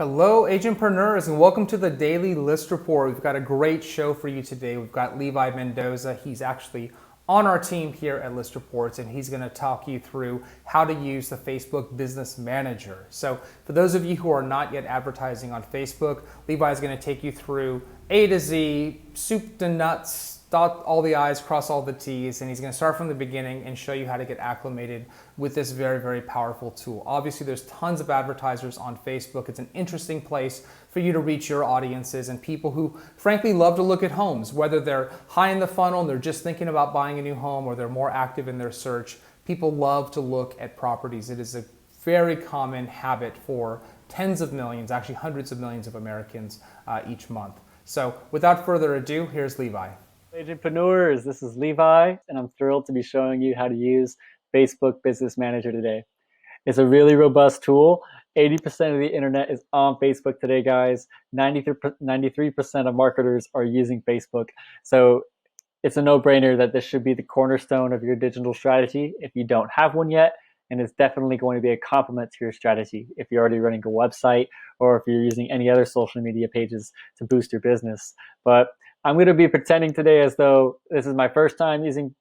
Hello, agentpreneurs, and welcome to the Daily List Report. We've got a great show for you today. We've got Levi Mondoza. He's actually on our team here at ListReports, and he's going to talk you through how to use the Facebook Business Manager. So for those of you who are not yet advertising on Facebook, Levi is going to take you through A to Z, soup to nuts, dot all the I's, cross all the T's, and he's going to start from the beginning and show you how to get acclimated with this very, very powerful tool. Obviously, there's tons of advertisers on Facebook. It's an interesting place for you to reach your audiences and people who, frankly, love to look at homes, whether they're high in the funnel and they're just thinking about buying a new home or they're more active in their search. People love to look at properties. It is a very common habit for tens of millions, actually hundreds of millions of Americans each month. So without further ado, here's Levi. Agentpreneurs, this is Levi, and I'm thrilled to be showing you how to use Facebook Business Manager today. It's a really robust tool. 80% of the internet is on Facebook today, guys. 93% of marketers are using Facebook. So it's a no-brainer that this should be the cornerstone of your digital strategy if you don't have one yet, and it's definitely going to be a complement to your strategy if you're already running a website or if you're using any other social media pages to boost your business. But I'm going to be pretending today as though this is my first time using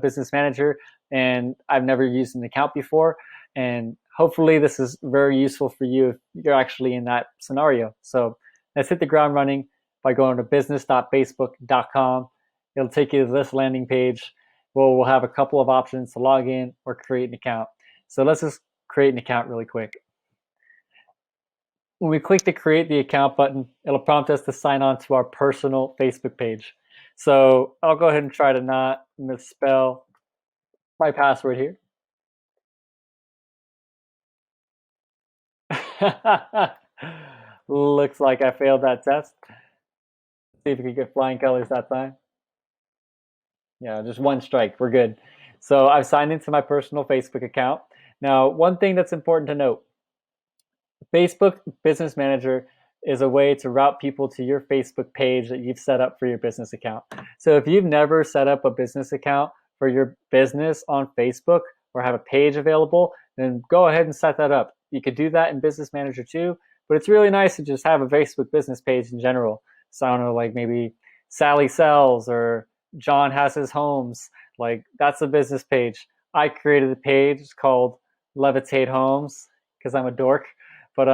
Business Manager and I've never used an account before. And hopefully this is very useful for you if you're actually in that scenario. So let's hit the ground running by going to business.facebook.com. It'll take you to this landing page where we'll have a couple of options to log in or create an account. So let's just create an account really quick. When we click the create the account button, it'll prompt us to sign on to our personal Facebook page. So I'll go ahead and try to not misspell my password here. Looks like I failed that test. Let's see if we can get flying colors that time. Yeah, just one strike, we're good. So I've signed into my personal Facebook account. Now, one thing that's important to note, Facebook Business Manager is a way to route people to your Facebook page that you've set up for your business account. So if you've never set up a business account for your business on Facebook or have a page available, then go ahead and set that up. You could do that in Business Manager too, but it's really nice to just have a Facebook business page in general. So I don't know, like maybe Sally sells or John has his homes. Like that's a business page. I created a page called Levitate Homes because I'm a dork. But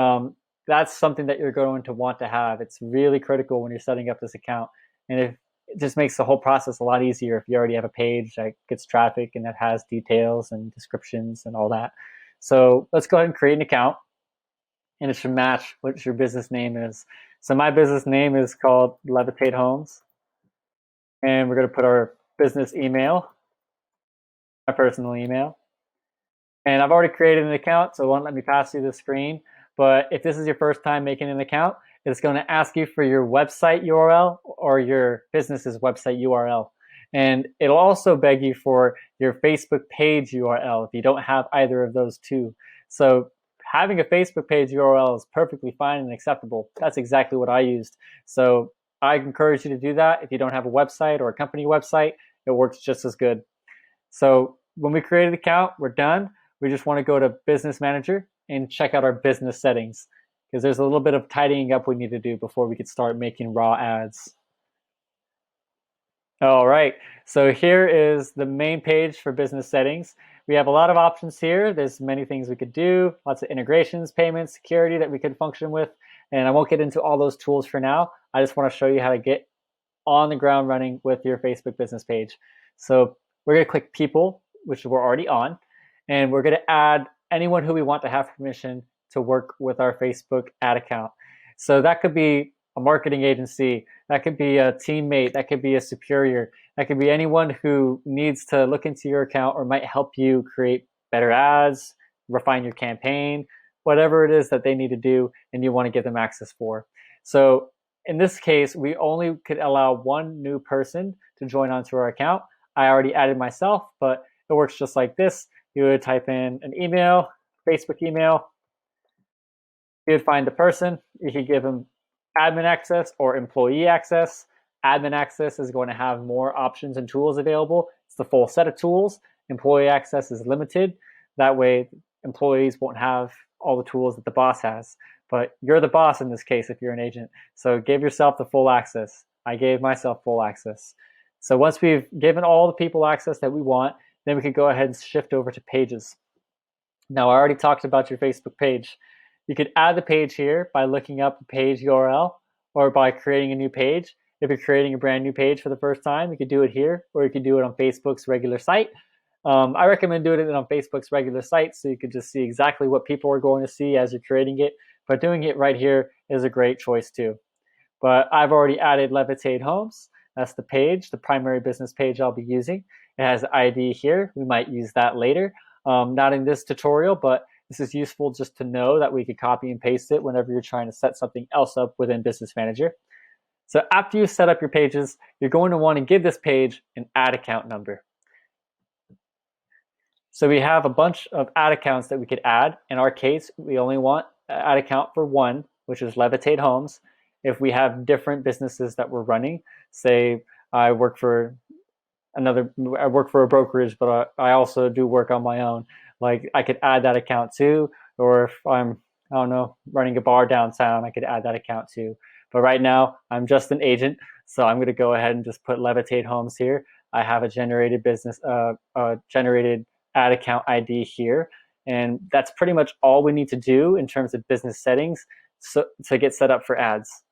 that's something that you're going to want to have. It's really critical when you're setting up this account. And it just makes the whole process a lot easier if you already have a page that gets traffic and that has details and descriptions and all that. So let's go ahead and create an account. And it should match what your business name is. So my business name is called Levitate Homes. And we're going to put our business email, my personal email. And I've already created an account, so it won't let me pass through the screen. But if this is your first time making an account, it's going to ask you for your website URL or your business's website URL. And it'll also beg you for your Facebook page URL if you don't have either of those two. So having a Facebook page URL is perfectly fine and acceptable. That's exactly what I used. So I encourage you to do that. If you don't have a website or a company website, it works just as good. So when we create an account, we're done. We just want to go to Business Manager and check out our business settings because there's a little bit of tidying up we need to do before we can start making raw ads. All right, so here is the main page for business settings. We have a lot of options here. There's many things we could do, lots of integrations, payments, security that we could function with, and I won't get into all those tools for now. I just want to show you how to get on the ground running with your Facebook business page. So we're going to click People, which we're already on, and we're going to add anyone who we want to have permission to work with our Facebook ad account. So that could be a marketing agency, that could be a teammate, that could be a superior, that could be anyone who needs to look into your account or might help you create better ads, refine your campaign, whatever it is that they need to do and you want to give them access for. So in this case, we only could allow one new person to join onto our account. I already added myself, but it works just like this. You would type in an email, Facebook email. You would find the person. You could give them admin access or employee access. Admin access is going to have more options and tools available. It's the full set of tools. Employee access is limited. That way, employees won't have all the tools that the boss has. but you're the boss in this case if you're an agent. So give yourself the full access. I gave myself full access. So once we've given all the people access that we want, then we could go ahead and shift over to pages. Now, I already talked about your Facebook page. You could add the page here by looking up the page URL or by creating a new page. If you're creating a brand new page for the first time, you could do it here, or you could do it on Facebook's regular site. I recommend doing it on Facebook's regular site so you could just see exactly what people are going to see as you're creating it. But doing it right here is a great choice too. But I've already added Levitate Homes. That's the page, the primary business page I'll be using. It has the ID here. We might use that later. Not in this tutorial, but this is useful just to know that we could copy and paste it whenever you're trying to set something else up within Business Manager. So after you set up your pages, you're going to want to give this page an ad account number. So we have a bunch of ad accounts that we could add. In our case, we only want an ad account for one, which is Levitate Homes. If we have different businesses that we're running, say I work for a brokerage, but I also do work on my own. Like I could add that account too, or if I'm, I don't know, running a bar downtown, I could add that account too. But right now I'm just an agent, so I'm going to go ahead and just put Levitate Homes here. I have a generated generated ad account ID here, and that's pretty much all we need to do in terms of business settings to get set up for ads.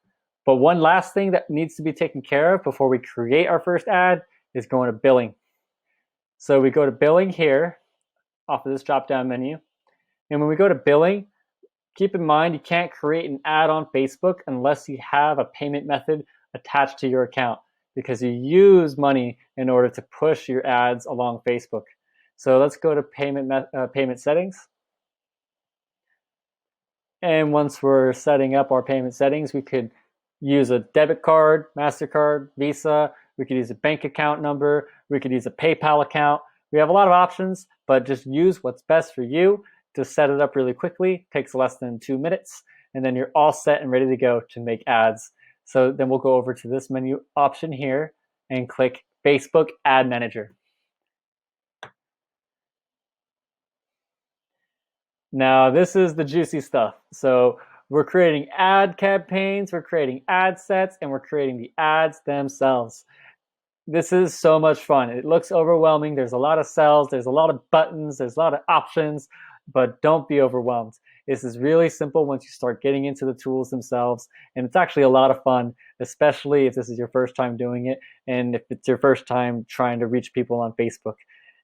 But one last thing that needs to be taken care of before we create our first ad is going to billing. So we go to billing here off of this drop-down menu. And when we go to billing, keep in mind you can't create an ad on Facebook unless you have a payment method attached to your account, because you use money in order to push your ads along Facebook. So let's go to payment settings. And once we're setting up our payment settings, we could use a debit card, MasterCard, Visa. We could use a bank account number. We could use a PayPal account. We have a lot of options, but just use what's best for you to set it up really quickly. It takes less than 2 minutes, and then you're all set and ready to go to make ads. So then we'll go over to this menu option here and click Facebook Ad Manager. Now, this is the juicy stuff. So we're creating ad campaigns, we're creating ad sets, and we're creating the ads themselves. This is so much fun. It looks overwhelming. There's a lot of cells, there's a lot of buttons, there's a lot of options, but don't be overwhelmed. This is really simple once you start getting into the tools themselves, and it's actually a lot of fun, especially if this is your first time doing it and if it's your first time trying to reach people on Facebook.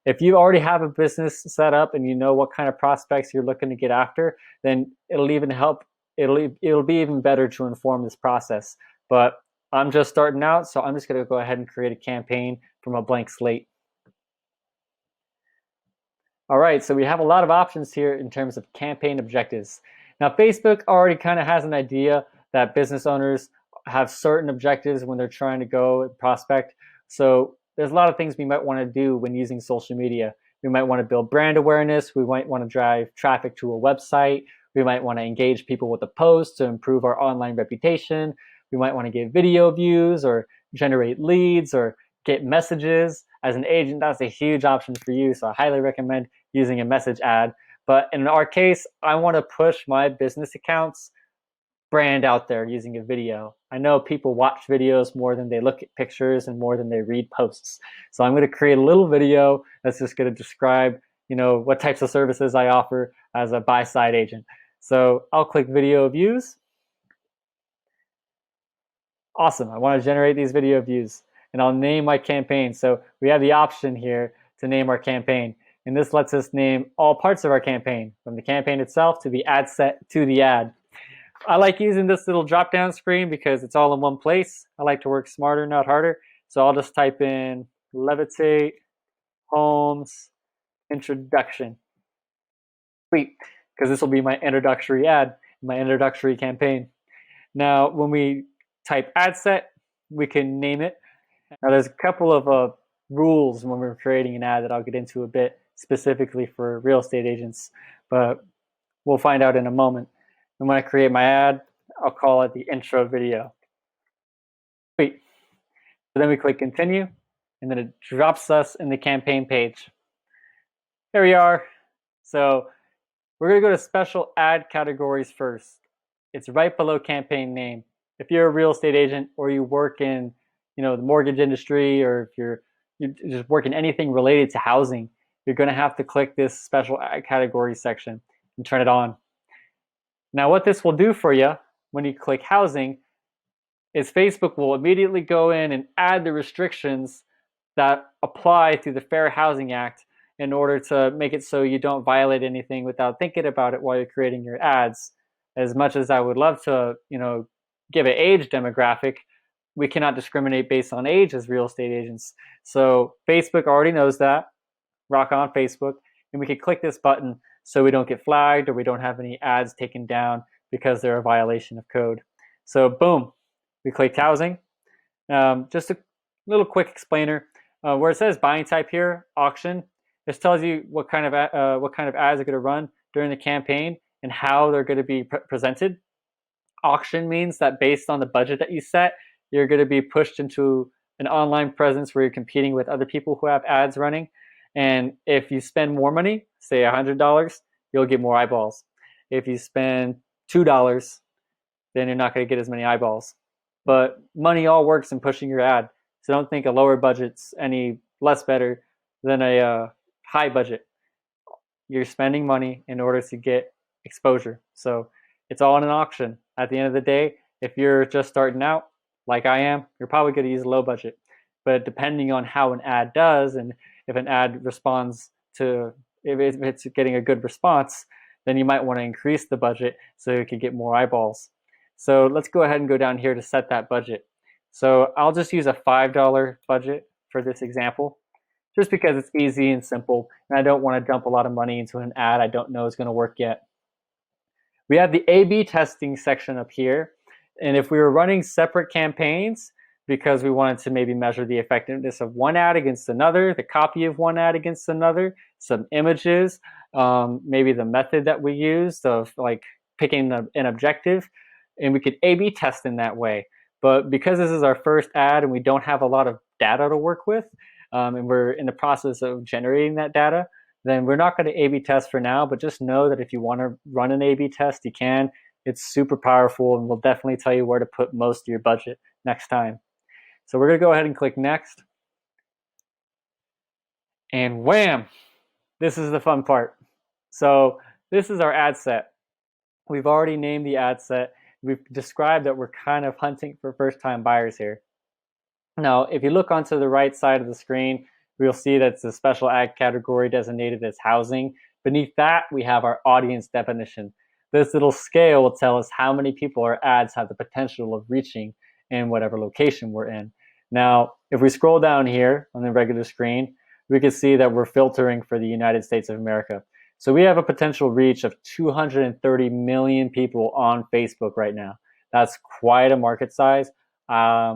If you already have a business set up and you know what kind of prospects you're looking to get after, then it'll even help. It'll be even better to inform this process. But I'm just starting out, so I'm just going to go ahead and create a campaign from a blank slate. All right, so we have a lot of options here in terms of campaign objectives. Now, Facebook already kind of has an idea that business owners have certain objectives when they're trying to go prospect. So there's a lot of things we might want to do when using social media. We might want to build brand awareness. We might want to drive traffic to a website. We might want to engage people with a post to improve our online reputation. We might want to get video views or generate leads or get messages. As an agent, that's a huge option for you, so I highly recommend using a message ad. But in our case, I want to push my business account's brand out there using a video. I know people watch videos more than they look at pictures and more than they read posts. So I'm going to create a little video that's just going to describe, what types of services I offer as a buy-side agent. So I'll click video views. Awesome. I want to generate these video views, and I'll name my campaign. So we have the option here to name our campaign, and this lets us name all parts of our campaign, from the campaign itself to the ad set to the ad. I like using this little drop-down screen because it's all in one place. I like to work smarter, not harder. So I'll just type in Levitate Homes Introduction. Sweet, because this will be my introductory ad, my introductory campaign. Now, when we type ad set, we can name it. Now, there's a couple of rules when we're creating an ad that I'll get into a bit specifically for real estate agents, but we'll find out in a moment. And when I create my ad, I'll call it the intro video. Sweet. So then we click continue, and then it drops us in the campaign page. Here we are. So we're going to go to special ad categories first. it's right below campaign name. If you're a real estate agent or you work in, the mortgage industry, or if you just work in anything related to housing, you're going to have to click this special ad category section and turn it on. Now, what this will do for you when you click housing is Facebook will immediately go in and add the restrictions that apply through the Fair Housing Act in order to make it so you don't violate anything without thinking about it while you're creating your ads. As much as I would love to, give an age demographic, we cannot discriminate based on age as real estate agents. So Facebook already knows that. Rock on, Facebook. And we can click this button so we don't get flagged or we don't have any ads taken down because they're a violation of code. So boom, we clicked housing. Just a little quick explainer. Where it says buying type here, auction, this tells you what kind of ads are going to run during the campaign and how they're going to be presented. Auction means that based on the budget that you set, you're going to be pushed into an online presence where you're competing with other people who have ads running. And if you spend more money, say $100, you'll get more eyeballs. If you spend $2, then you're not going to get as many eyeballs. But money all works in pushing your ad. So don't think a lower budget's any less better than a high budget. You're spending money in order to get exposure. So it's all in an auction. At the end of the day, if you're just starting out, like I am, you're probably going to use low budget. But depending on how an ad does, and if an ad responds to, if it's getting a good response, then you might want to increase the budget so you can get more eyeballs. So let's go ahead and go down here to set that budget. So I'll just use a $5 budget for this example, just because it's easy and simple, and I don't want to dump a lot of money into an ad I don't know is going to work yet. We have the A/B testing section up here, and if we were running separate campaigns because we wanted to maybe measure the effectiveness of one ad against another, the copy of one ad against another, some images, maybe the method that we used of like picking an objective, and we could A/B test in that way. But because this is our first ad and we don't have a lot of data to work with, and we're in the process of generating that data, then we're not going to A/B test for now, but just know that if you want to run an A/B test, you can. It's super powerful, and we'll definitely tell you where to put most of your budget next time. So we're going to go ahead and click next. And wham! This is the fun part. So this is our ad set. We've already named the ad set. We've described that we're kind of hunting for first-time buyers here. Now, if you look onto the right side of the screen, we'll see that it's a special ad category designated as housing. Beneath that, we have our audience definition. This little scale will tell us how many people our ads have the potential of reaching in whatever location we're in. Now, if we scroll down here on the regular screen, we can see that we're filtering for the United States of America. So we have a potential reach of 230 million people on Facebook right now. That's quite a market size. I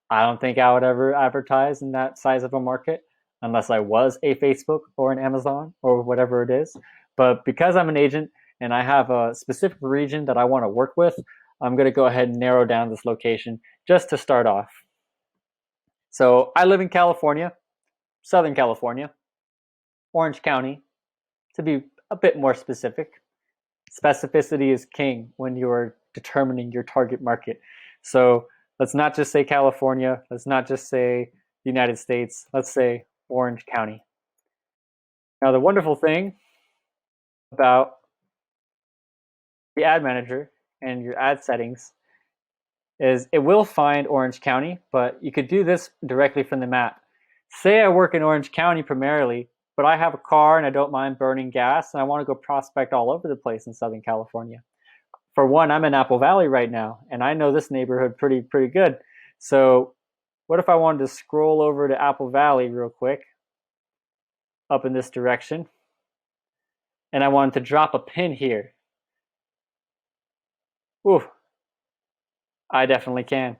don't think I would ever advertise in that size of a market unless I was a Facebook or an Amazon or whatever it is. But because I'm an agent and I have a specific region that I want to work with, I'm going to go ahead and narrow down this location just to start off. So I live in California, Southern California, Orange County, to be a bit more specific. Specificity is king when you're determining your target market. So let's not just say California. Let's not just say the United States. Let's say Orange County. Now, the wonderful thing about the ad manager and your ad settings is it will find Orange County, but you could do this directly from the map. Say I work in Orange County primarily, but I have a car and I don't mind burning gas and I want to go prospect all over the place in Southern California. For one, I'm in Apple Valley right now and I know this neighborhood pretty good. So what if I wanted to scroll over to Apple Valley real quick, up in this direction, and I wanted to drop a pin here? Ooh, I definitely can.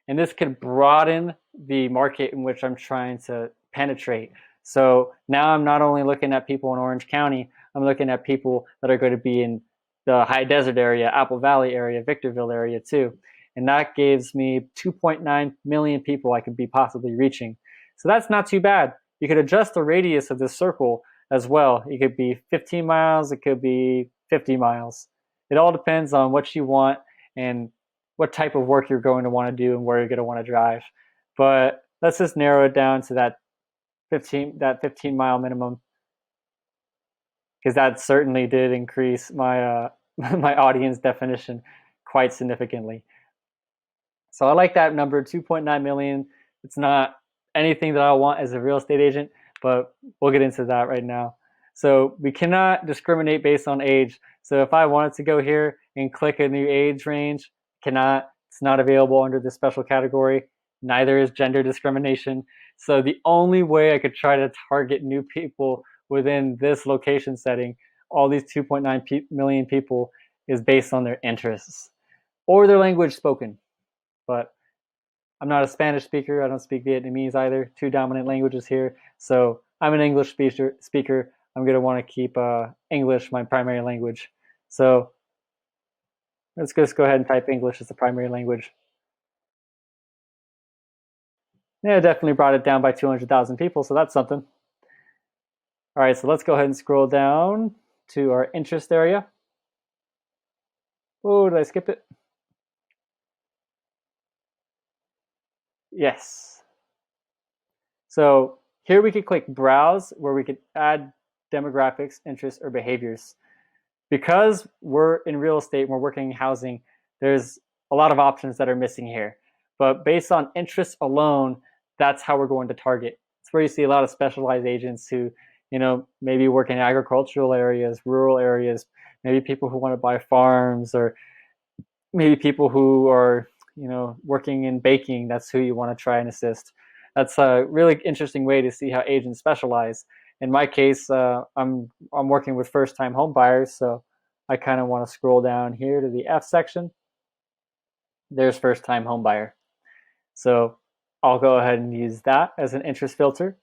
And this could broaden the market in which I'm trying to penetrate. So now I'm not only looking at people in Orange County, I'm looking at people that are going to be in the high desert area, Apple Valley area, Victorville area too. And that gives me 2.9 million people I could be possibly reaching. So that's not too bad. You could adjust the radius of this circle as well. It could be 15 miles, it could be 50 miles. It all depends on what you want and what type of work you're going to want to do and where you're going to want to drive. But let's just narrow it down to that 15-mile minimum, because that certainly did increase my my audience definition quite significantly. So I like that number, 2.9 million. It's not anything that I want as a real estate agent, but we'll get into that right now. So we cannot discriminate based on age. So if I wanted to go here and click a new age range, cannot. It's not available under this special category. Neither is gender discrimination. So the only way I could try to target new people within this location setting, all these 2.9 million people, is based on their interests or their language spoken. But I'm not a Spanish speaker. I don't speak Vietnamese either. Two dominant languages here. So I'm an English speaker. I'm going to want to keep English my primary language. So let's just go ahead and type English as the primary language. Yeah, it definitely brought it down by 200,000 people, so that's something. All right, so let's go ahead and scroll down to our interest area. Oh, did I skip it? Yes. So here we could click Browse, where we could add demographics, interests, or behaviors. Because we're in real estate and we're working in housing, there's a lot of options that are missing here. But based on interest alone, that's how we're going to target. It's where you see a lot of specialized agents who, maybe work in agricultural areas, rural areas, maybe people who want to buy farms, or maybe people who are, working in baking. That's who you want to try and assist. That's a really interesting way to see how agents specialize. In my case, I'm working with first-time home buyers, so I kind of want to scroll down here to the F section. There's first-time home buyer. So I'll go ahead and use that as an interest filter.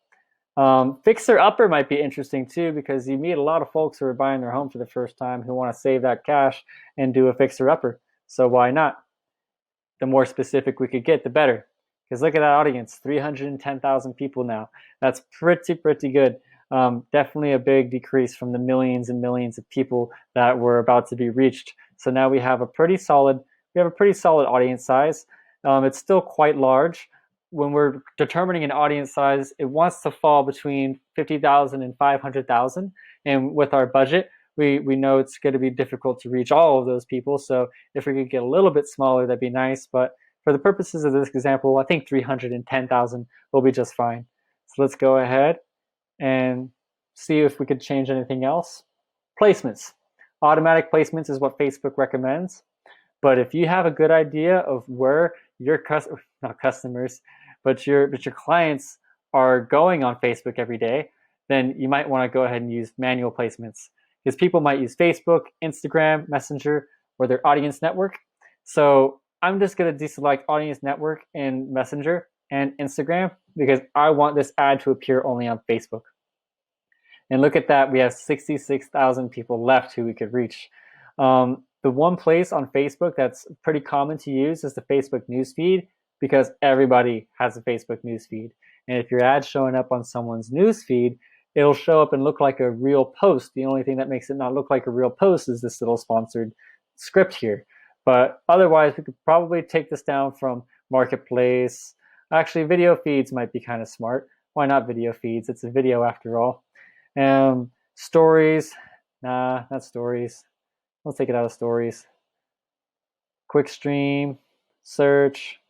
Fixer upper might be interesting too, because you meet a lot of folks who are buying their home for the first time who want to save that cash and do a fixer upper. So why not? The more specific we could get, the better. Because look at that audience, 310,000 people now. That's pretty good. Definitely a big decrease from the millions and millions of people that were about to be reached. So now we have a pretty solid audience size. It's still quite large. When we're determining an audience size, it wants to fall between 50,000 and 500,000. And with our budget, we know it's going to be difficult to reach all of those people. So if we could get a little bit smaller, that'd be nice. But for the purposes of this example, I think 310,000 will be just fine. So let's go ahead and see if we could change anything else. Placements. Automatic placements is what Facebook recommends. But if you have a good idea of where your your clients are going on Facebook every day, then you might want to go ahead and use manual placements, because people might use Facebook, Instagram, Messenger, or their audience network. So I'm just going to deselect audience network in Messenger and Instagram, because I want this ad to appear only on Facebook. And look at that, we have 66,000 people left who we could reach. The one place on Facebook that's pretty common to use is the Facebook newsfeed, because everybody has a Facebook newsfeed. And if your ad's showing up on someone's newsfeed, it'll show up and look like a real post. The only thing that makes it not look like a real post is this little sponsored script here. But otherwise, we could probably take this down from Marketplace. Actually, video feeds might be kind of smart. Why not video feeds? It's a video after all. Stories. Nah, not stories. Let's take it out of stories. Quick stream, search.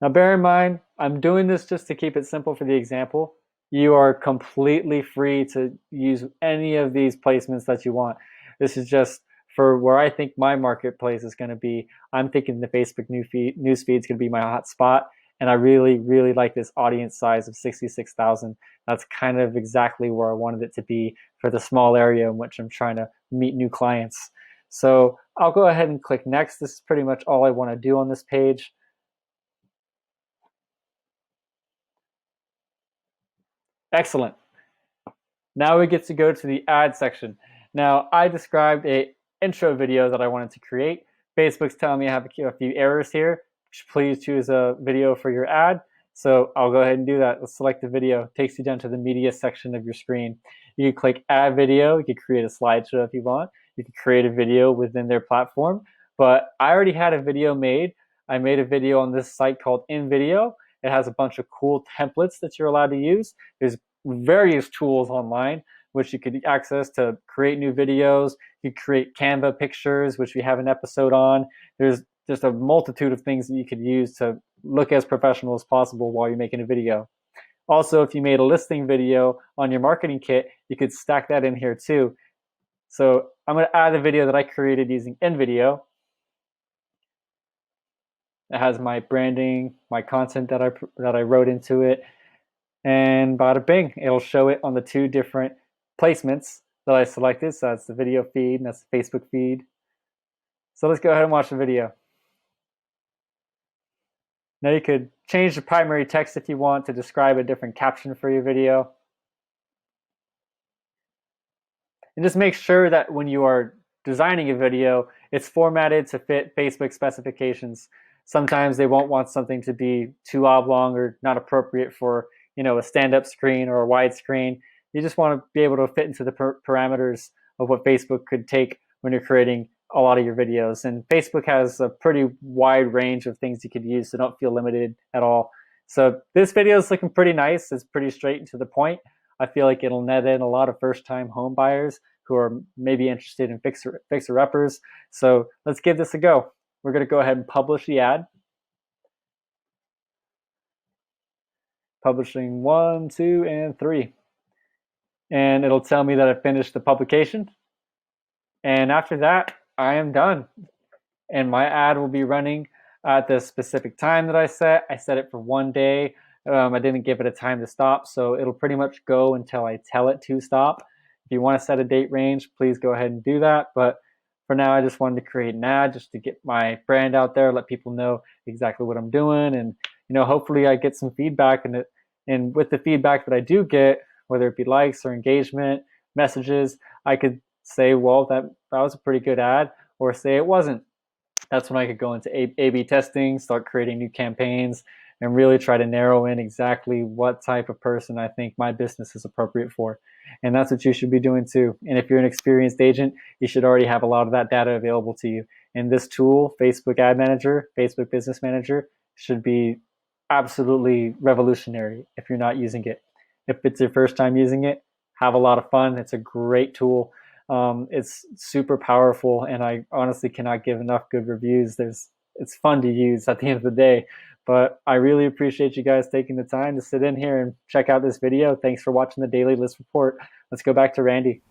Now bear in mind, I'm doing this just to keep it simple for the example. You are completely free to use any of these placements that you want. This is just for where I think my marketplace is going to be. I'm thinking the Facebook newsfeed is going to be my hot spot. And I really like this audience size of 66,000. That's kind of exactly where I wanted it to be for the small area in which I'm trying to meet new clients. So I'll go ahead and click next. This is pretty much all I want to do on this page. Excellent. Now we get to go to the ad section. Now I described an intro video that I wanted to create. Facebook's telling me I have a few errors here. Please choose a video for your ad. So I'll go ahead and do that. Let's select the video. It takes you down to the media section of your screen. You can click add video. You can create a slideshow if you want. you can create a video within their platform. But I already had a video made. I made a video on this site called InVideo. It has a bunch of cool templates that you're allowed to use. There's various tools online which you could access to create new videos. You create Canva pictures, which we have an episode on. There's just a multitude of things that you could use to look as professional as possible while you're making a video. Also, if you made a listing video on your marketing kit, you could stack that in here too. So I'm going to add a video that I created using InVideo. It has my branding, my content that I wrote into it, and bada bing, it'll show it on the 2 different placements that I selected. So that's the video feed and that's the Facebook feed. So let's go ahead and watch the video. Now you could change the primary text if you want to describe a different caption for your video. And just make sure that when you are designing a video, it's formatted to fit Facebook specifications. Sometimes they won't want something to be too oblong or not appropriate for, a stand-up screen or a wide screen. You just want to be able to fit into the parameters of what Facebook could take when you're creating a lot of your videos. And Facebook has a pretty wide range of things you could use, so don't feel limited at all. So this video is looking pretty nice. It's pretty straight and to the point. I feel like it'll net in a lot of first-time home buyers who are maybe interested in fixer-uppers. So let's give this a go. We're going to go ahead and publish the ad. Publishing 1, 2, and 3. And it'll tell me that I finished the publication. And after that, I am done. And my ad will be running at the specific time that I set. I set it for 1 day. I didn't give it a time to stop, so it'll pretty much go until I tell it to stop. If you want to set a date range, please go ahead and do that. But for now, I just wanted to create an ad just to get my brand out there, let people know exactly what I'm doing, and hopefully I get some feedback. And with the feedback that I do get, whether it be likes or engagement, messages, I could say, well, that was a pretty good ad, or say it wasn't. That's when I could go into A/B testing, start creating new campaigns, and really try to narrow in exactly what type of person I think my business is appropriate for. And that's what you should be doing too. And if you're an experienced agent, you should already have a lot of that data available to you. And this tool, Facebook Ad Manager, Facebook Business Manager, should be absolutely revolutionary if you're not using it. If it's your first time using it, have a lot of fun. It's a great tool. It's super powerful, and I honestly cannot give enough good reviews. It's fun to use at the end of the day. But I really appreciate you guys taking the time to sit in here and check out this video. Thanks for watching the Daily List Report. Let's go back to Randy.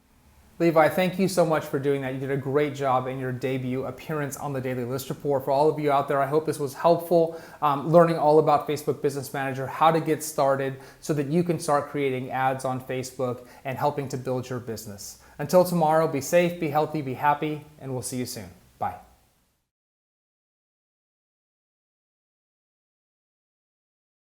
Levi, thank you so much for doing that. You did a great job in your debut appearance on the Daily List Report. For all of you out there, I hope this was helpful, learning all about Facebook Business Manager, how to get started so that you can start creating ads on Facebook and helping to build your business. Until tomorrow, be safe, be healthy, be happy, and we'll see you soon. Bye.